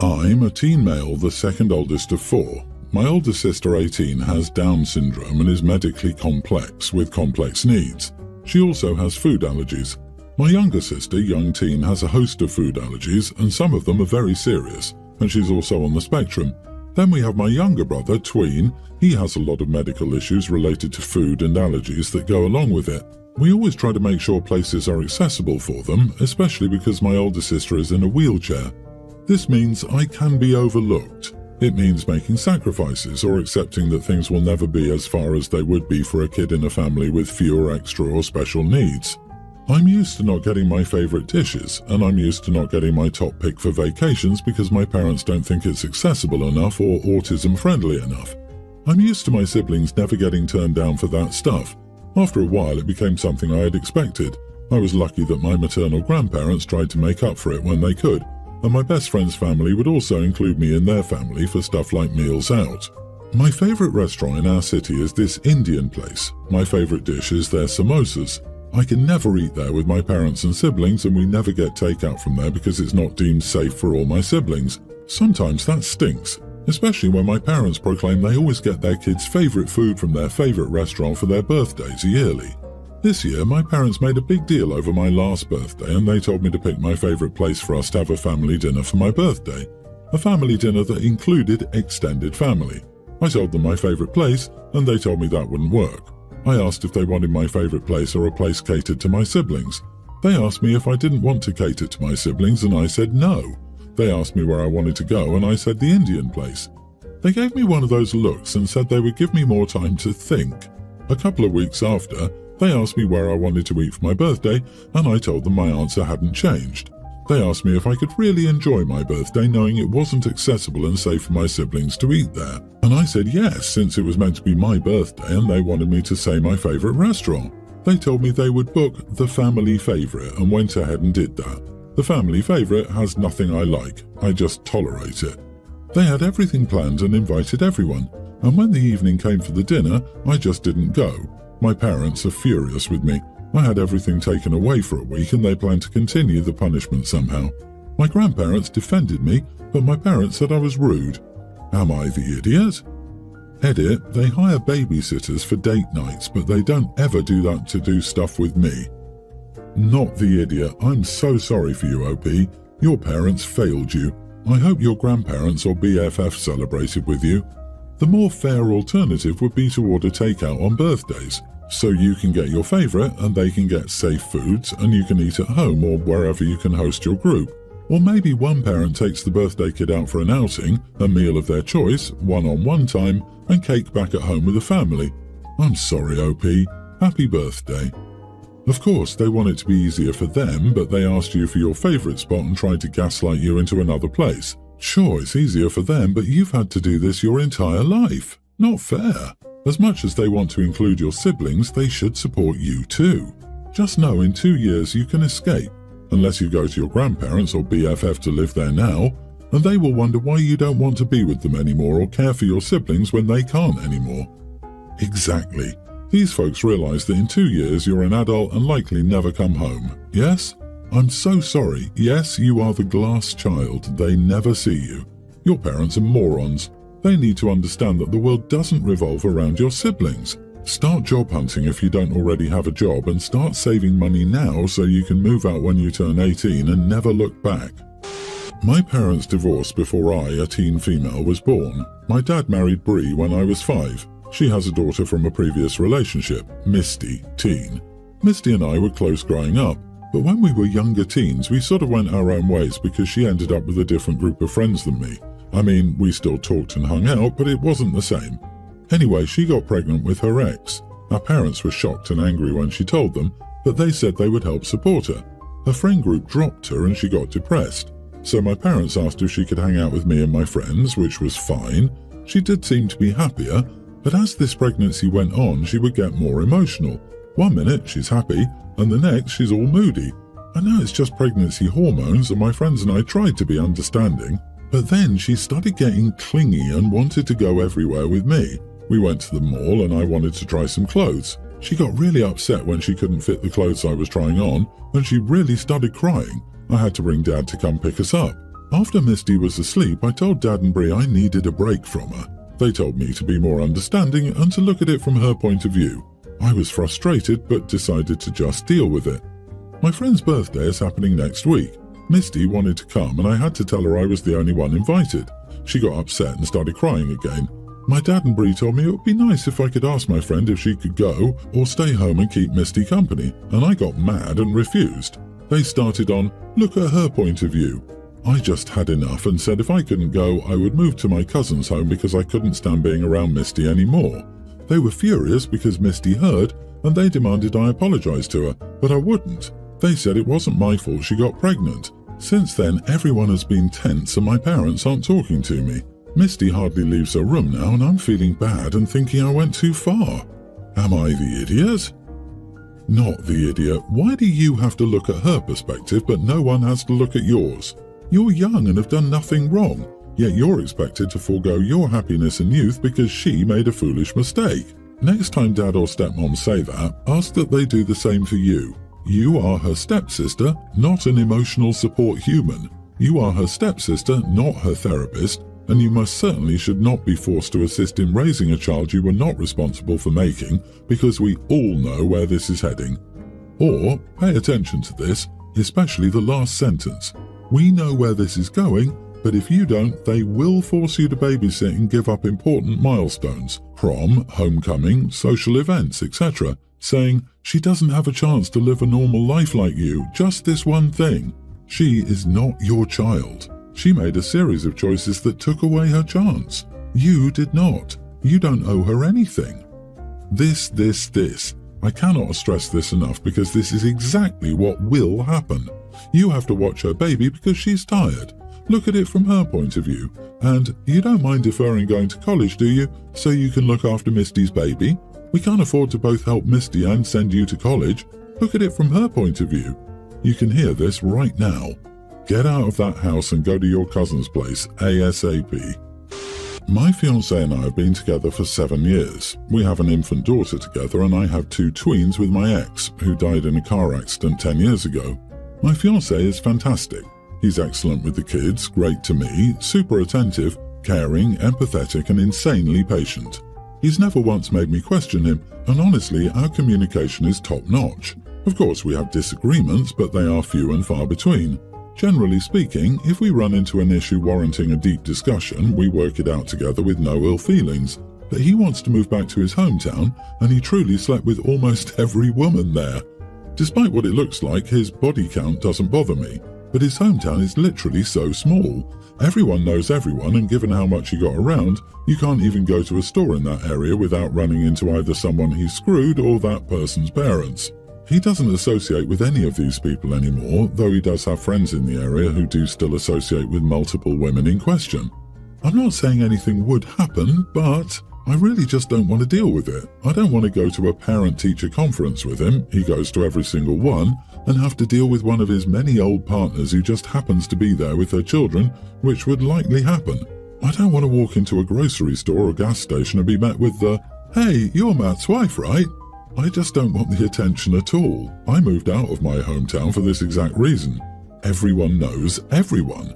I'm a teen male, the second oldest of four. My older sister, 18, has Down syndrome and is medically complex with complex needs. She also has food allergies. My younger sister, young teen, has a host of food allergies, and some of them are very serious, and she's also on the spectrum. Then we have my younger brother, tween. He has a lot of medical issues related to food and allergies that go along with it. We always try to make sure places are accessible for them, especially because my older sister is in a wheelchair. This means I can be overlooked. It means making sacrifices or accepting that things will never be as far as they would be for a kid in a family with fewer extra or special needs. I'm used to not getting my favourite dishes, and I'm used to not getting my top pick for vacations because my parents don't think it's accessible enough or autism-friendly enough. I'm used to my siblings never getting turned down for that stuff. After a while, it became something I had expected. I was lucky that my maternal grandparents tried to make up for it when they could, and my best friend's family would also include me in their family for stuff like meals out. My favourite restaurant in our city is this Indian place. My favourite dish is their samosas. I can never eat there with my parents and siblings, and we never get takeout from there because it's not deemed safe for all my siblings. Sometimes that stinks, especially when my parents proclaim they always get their kids' favourite food from their favourite restaurant for their birthdays yearly. This year, my parents made a big deal over my last birthday, and they told me to pick my favourite place for us to have a family dinner for my birthday. A family dinner that included extended family. I told them my favourite place, and they told me that wouldn't work. I asked if they wanted my favourite place or a place catered to my siblings. They asked me if I didn't want to cater to my siblings, and I said no. They asked me where I wanted to go, and I said the Indian place. They gave me one of those looks and said they would give me more time to think. A couple of weeks after, they asked me where I wanted to eat for my birthday, and I told them my answer hadn't changed. They asked me if I could really enjoy my birthday knowing it wasn't accessible and safe for my siblings to eat there. And I said yes, since it was meant to be my birthday and they wanted me to say my favourite restaurant. They told me they would book the family favourite and went ahead and did that. The family favourite has nothing I like, I just tolerate it. They had everything planned and invited everyone, and when the evening came for the dinner, I just didn't go. My parents are furious with me. I had everything taken away for a week and they planned to continue the punishment somehow. My grandparents defended me, but my parents said I was rude. Am I the idiot? Edit, they hire babysitters for date nights, but they don't ever do that to do stuff with me. Not the idiot. I'm so sorry for you, OP. Your parents failed you. I hope your grandparents or BFF celebrated with you. The more fair alternative would be to order takeout on birthdays, so you can get your favourite and they can get safe foods and you can eat at home or wherever you can host your group. Or maybe one parent takes the birthday kid out for an outing, a meal of their choice, one-on-one time, and cake back at home with the family. I'm sorry, OP. Happy birthday. Of course, they want it to be easier for them, but they asked you for your favourite spot and tried to gaslight you into another place. Sure, it's easier for them, but you've had to do this your entire life. Not fair. As much as they want to include your siblings, they should support you too. Just know in 2 years you can escape, unless you go to your grandparents or BFF to live there now, and they will wonder why you don't want to be with them anymore or care for your siblings when they can't anymore. Exactly. These folks realise that in 2 years you're an adult and likely never come home. Yes? I'm so sorry. Yes, you are the glass child. They never see you. Your parents are morons. They need to understand that the world doesn't revolve around your siblings. Start job hunting if you don't already have a job, and start saving money now so you can move out when you turn 18 and never look back. My parents divorced before I, a teen female, was born. My dad married Bree when I was 5. She has a daughter from a previous relationship, Misty, teen. Misty and I were close growing up, but when we were younger teens, we sort of went our own ways because she ended up with a different group of friends than me. I mean, we still talked and hung out, but it wasn't the same. Anyway, she got pregnant with her ex. Our parents were shocked and angry when she told them, but they said they would help support her. Her friend group dropped her and she got depressed. So my parents asked if she could hang out with me and my friends, which was fine. She did seem to be happier, but as this pregnancy went on, she would get more emotional. 1 minute she's happy, and the next she's all moody. I know it's just pregnancy hormones, and my friends and I tried to be understanding. But then she started getting clingy and wanted to go everywhere with me. We went to the mall and I wanted to try some clothes. She got really upset when she couldn't fit the clothes I was trying on, and she really started crying. I had to ring Dad to come pick us up. After Misty was asleep, I told Dad and Brie I needed a break from her. They told me to be more understanding and to look at it from her point of view. I was frustrated but decided to just deal with it. My friend's birthday is happening next week. Misty wanted to come and I had to tell her I was the only one invited. She got upset and started crying again. My dad and Brie told me it would be nice if I could ask my friend if she could go or stay home and keep Misty company, and I got mad and refused. They started on, look at her point of view. I just had enough and said if I couldn't go, I would move to my cousin's home because I couldn't stand being around Misty anymore. They were furious because Misty heard and they demanded I apologize to her, but I wouldn't. They said it wasn't my fault she got pregnant. Since then, everyone has been tense and my parents aren't talking to me. Misty hardly leaves her room now and I'm feeling bad and thinking I went too far. Am I the idiot? Not the idiot. Why do you have to look at her perspective but no one has to look at yours? You're young and have done nothing wrong, yet you're expected to forego your happiness and youth because she made a foolish mistake. Next time dad or stepmom say that, ask that they do the same for you. You are her stepsister, not an emotional support human. You are her stepsister, not her therapist, and you most certainly should not be forced to assist in raising a child you were not responsible for making, because we all know where this is heading. Or, pay attention to this, especially the last sentence. We know where this is going, but if you don't, they will force you to babysit and give up important milestones, prom, homecoming, social events, etc., saying, she doesn't have a chance to live a normal life like you, just this one thing. She is not your child. She made a series of choices that took away her chance. You did not. You don't owe her anything. This. I cannot stress this enough because this is exactly what will happen. You have to watch her baby because she's tired. Look at it from her point of view. And you don't mind deferring going to college, do you? So you can look after Misty's baby? We can't afford to both help Misty and send you to college. Look at it from her point of view. You can hear this right now. Get out of that house and go to your cousin's place, ASAP. My fiancé and I have been together for 7 years. We have an infant daughter together and I have 2 tweens with my ex, who died in a car accident 10 years ago. My fiancé is fantastic. He's excellent with the kids, great to me, super attentive, caring, empathetic and insanely patient. He's never once made me question him, and honestly, our communication is top-notch. Of course, we have disagreements, but they are few and far between. Generally speaking, if we run into an issue warranting a deep discussion, we work it out together with no ill feelings. But he wants to move back to his hometown, and he truly slept with almost every woman there. Despite what it looks like, his body count doesn't bother me, but his hometown is literally so small. Everyone knows everyone, and given how much he got around, you can't even go to a store in that area without running into either someone he screwed or that person's parents. He doesn't associate with any of these people anymore, though he does have friends in the area who do still associate with multiple women in question. I'm not saying anything would happen, but I really just don't want to deal with it. I don't want to go to a parent-teacher conference with him, he goes to every single one, and have to deal with one of his many old partners who just happens to be there with her children, which would likely happen. I don't want to walk into a grocery store or gas station and be met with the, hey, you're Matt's wife, right? I just don't want the attention at all. I moved out of my hometown for this exact reason. Everyone knows everyone.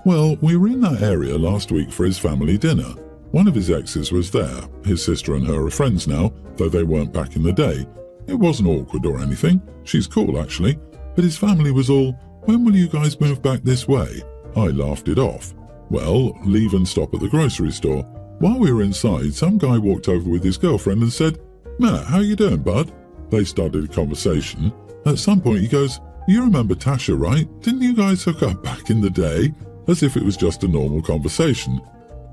Well, we were in that area last week for his family dinner. One of his exes was there. His sister and her are friends now, though they weren't back in the day. It wasn't awkward or anything. She's cool, actually. But his family was all, when will you guys move back this way? I laughed it off. Well, leave and stop at the grocery store. While we were inside, some guy walked over with his girlfriend and said, Matt, how you doing, bud? They started a conversation. At some point he goes, you remember Tasha, right? Didn't you guys hook up back in the day? As if it was just a normal conversation.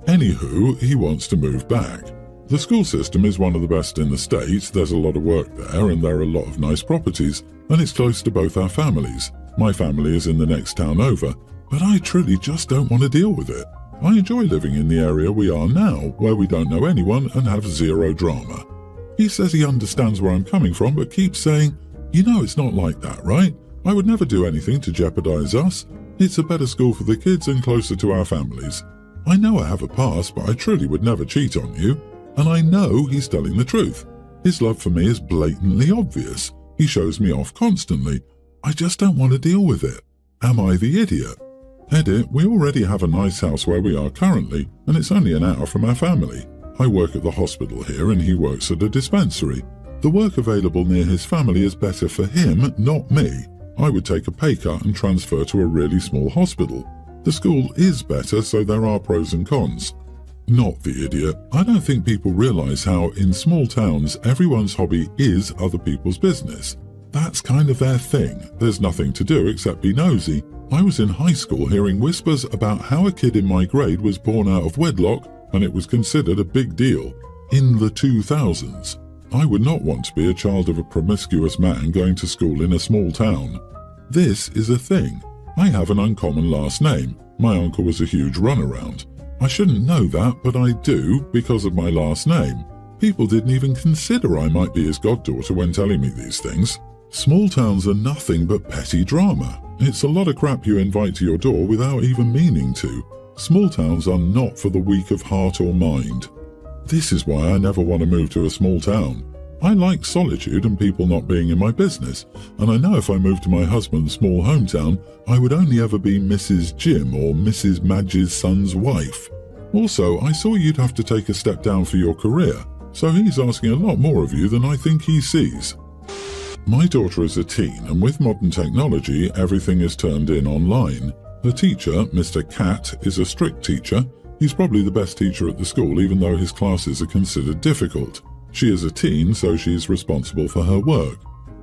Anywho, he wants to move back. The school system is one of the best in the States, there's a lot of work there and there are a lot of nice properties, and it's close to both our families. My family is in the next town over, but I truly just don't want to deal with it. I enjoy living in the area we are now, where we don't know anyone and have zero drama. He says he understands where I'm coming from, but keeps saying, you know it's not like that, right? I would never do anything to jeopardize us. It's a better school for the kids and closer to our families. I know I have a past, but I truly would never cheat on you. And I know he's telling the truth. His love for me is blatantly obvious. He shows me off constantly. I just don't want to deal with it. Am I the idiot? Edit, we already have a nice house where we are currently, and it's only an hour from our family. I work at the hospital here and he works at a dispensary. The work available near his family is better for him, not me. I would take a pay cut and transfer to a really small hospital. The school is better, so there are pros and cons. Not the idiot. I don't think people realize how in small towns everyone's hobby is other people's business. That's kind of their thing. There's nothing to do except be nosy. I was in high school hearing whispers about how a kid in my grade was born out of wedlock and it was considered a big deal. In the 2000s. I would not want to be a child of a promiscuous man going to school in a small town. This is a thing. I have an uncommon last name. My uncle was a huge runaround. I shouldn't know that, but I do because of my last name. People didn't even consider I might be his goddaughter when telling me these things. Small towns are nothing but petty drama. It's a lot of crap you invite to your door without even meaning to. Small towns are not for the weak of heart or mind. This is why I never want to move to a small town. I like solitude and people not being in my business, and I know if I moved to my husband's small hometown, I would only ever be Mrs. Jim or Mrs. Madge's son's wife. Also, I saw you'd have to take a step down for your career, so he's asking a lot more of you than I think he sees. My daughter is a teen, and with modern technology, everything is turned in online. Her teacher, Mr. Cat, is a strict teacher. He's probably the best teacher at the school, even though his classes are considered difficult. She is a teen, so she's responsible for her work.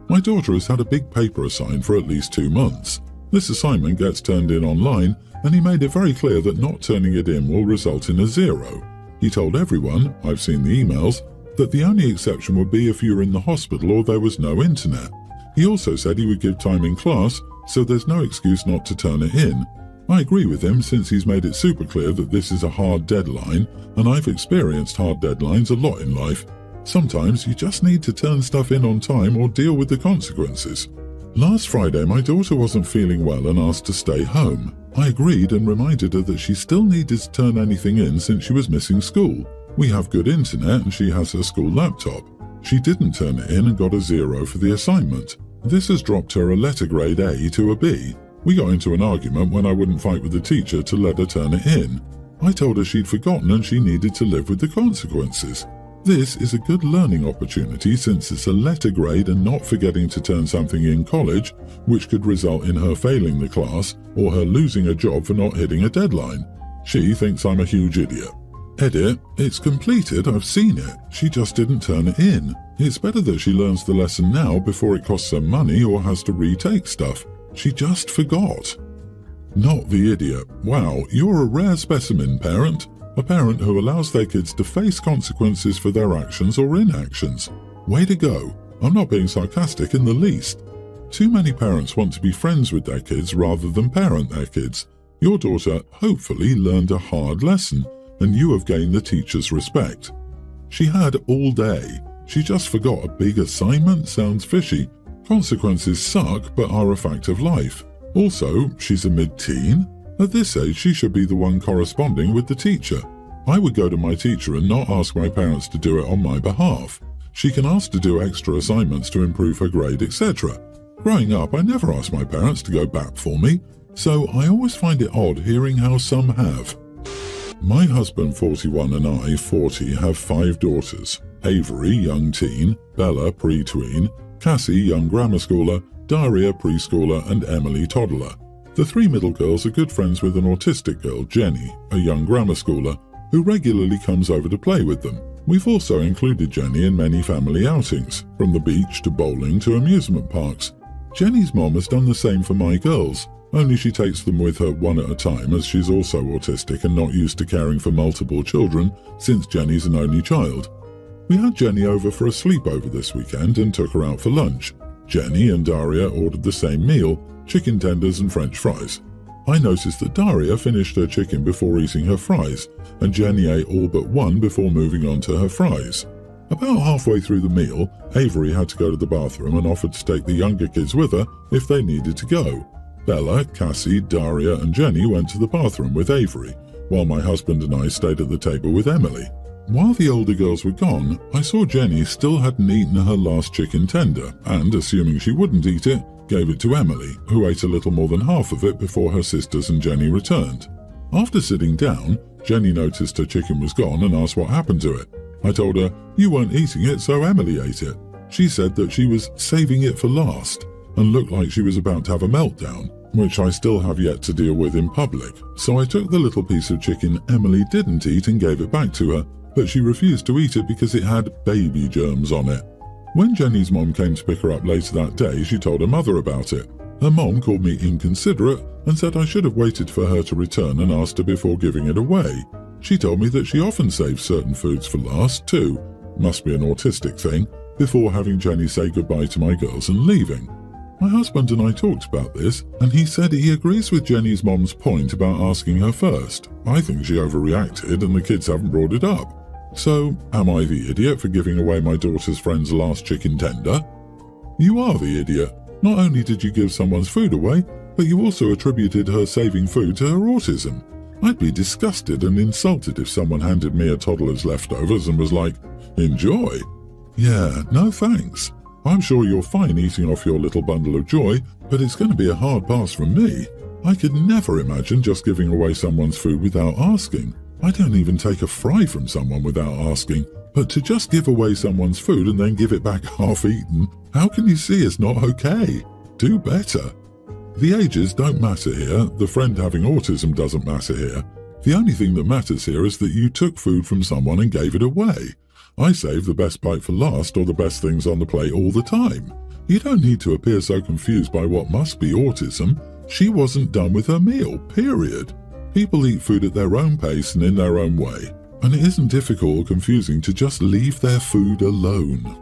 My daughter has had a big paper assigned for at least 2 months. This assignment gets turned in online, and he made it very clear that not turning it in will result in a 0. He told everyone, I've seen the emails, that the only exception would be if you were in the hospital or there was no internet. He also said he would give time in class, so there's no excuse not to turn it in. I agree with him since he's made it super clear that this is a hard deadline, and I've experienced hard deadlines a lot in life. Sometimes you just need to turn stuff in on time or deal with the consequences. Last Friday, my daughter wasn't feeling well and asked to stay home. I agreed and reminded her that she still needed to turn anything in since she was missing school. We have good internet and she has her school laptop. She didn't turn it in and got a 0 for the assignment. This has dropped her a letter grade A to a B. We got into an argument when I wouldn't fight with the teacher to let her turn it in. I told her she'd forgotten and she needed to live with the consequences. This is a good learning opportunity since it's a letter grade and not forgetting to turn something in college, which could result in her failing the class or her losing a job for not hitting a deadline. She thinks I'm a huge idiot. Edit, it's completed, I've seen it. She just didn't turn it in. It's better that she learns the lesson now before it costs her money or has to retake stuff. She just forgot. Not the idiot. Wow, you're a rare specimen, parent. A parent who allows their kids to face consequences for their actions or inactions. Way to go. I'm not being sarcastic in the least. Too many parents want to be friends with their kids rather than parent their kids. Your daughter hopefully learned a hard lesson, and you have gained the teacher's respect. She had all day. She just forgot a big assignment? Sounds fishy. Consequences suck but are a fact of life. Also, she's a mid-teen. At this age, she should be the one corresponding with the teacher. I would go to my teacher and not ask my parents to do it on my behalf. She can ask to do extra assignments to improve her grade, etc. Growing up, I never asked my parents to go back for me, so I always find it odd hearing how some have. My husband, 41, and I, 40, have 5 daughters. Avery, young teen, Bella, pre-tween, Cassie, young grammar schooler, Daria, preschooler, and Emily, toddler. The 3 middle girls are good friends with an autistic girl, Jenny, a young grammar schooler, who regularly comes over to play with them. We've also included Jenny in many family outings, from the beach to bowling to amusement parks. Jenny's mom has done the same for my girls, only she takes them with her one at a time as she's also autistic and not used to caring for multiple children since Jenny's an only child. We had Jenny over for a sleepover this weekend and took her out for lunch. Jenny and Daria ordered the same meal, chicken tenders and French fries. I noticed that Daria finished her chicken before eating her fries, and Jenny ate all but one before moving on to her fries. About halfway through the meal, Avery had to go to the bathroom and offered to take the younger kids with her if they needed to go. Bella, Cassie, Daria and Jenny went to the bathroom with Avery, while my husband and I stayed at the table with Emily. While the older girls were gone, I saw Jenny still hadn't eaten her last chicken tender, and assuming she wouldn't eat it, gave it to Emily, who ate a little more than half of it before her sisters and Jenny returned. After sitting down, Jenny noticed her chicken was gone and asked what happened to it. I told her, "You weren't eating it, so Emily ate it." She said that she was saving it for last and looked like she was about to have a meltdown, which I still have yet to deal with in public. So I took the little piece of chicken Emily didn't eat and gave it back to her, but she refused to eat it because it had baby germs on it. When Jenny's mom came to pick her up later that day, she told her mother about it. Her mom called me inconsiderate and said I should have waited for her to return and asked her before giving it away. She told me that she often saves certain foods for last too, must be an autistic thing, before having Jenny say goodbye to my girls and leaving. My husband and I talked about this, and he said he agrees with Jenny's mom's point about asking her first. I think she overreacted and the kids haven't brought it up. So, am I the idiot for giving away my daughter's friend's last chicken tender? You are the idiot. Not only did you give someone's food away, but you also attributed her saving food to her autism. I'd be disgusted and insulted if someone handed me a toddler's leftovers and was like, "Enjoy." Yeah, no thanks. I'm sure you're fine eating off your little bundle of joy, but it's going to be a hard pass from me. I could never imagine just giving away someone's food without asking. I don't even take a fry from someone without asking, but to just give away someone's food and then give it back half-eaten, how can you see it's not okay? Do better. The ages don't matter here, the friend having autism doesn't matter here. The only thing that matters here is that you took food from someone and gave it away. I save the best bite for last or the best things on the plate all the time. You don't need to appear so confused by what must be autism. She wasn't done with her meal, period. People eat food at their own pace and in their own way, and it isn't difficult or confusing to just leave their food alone.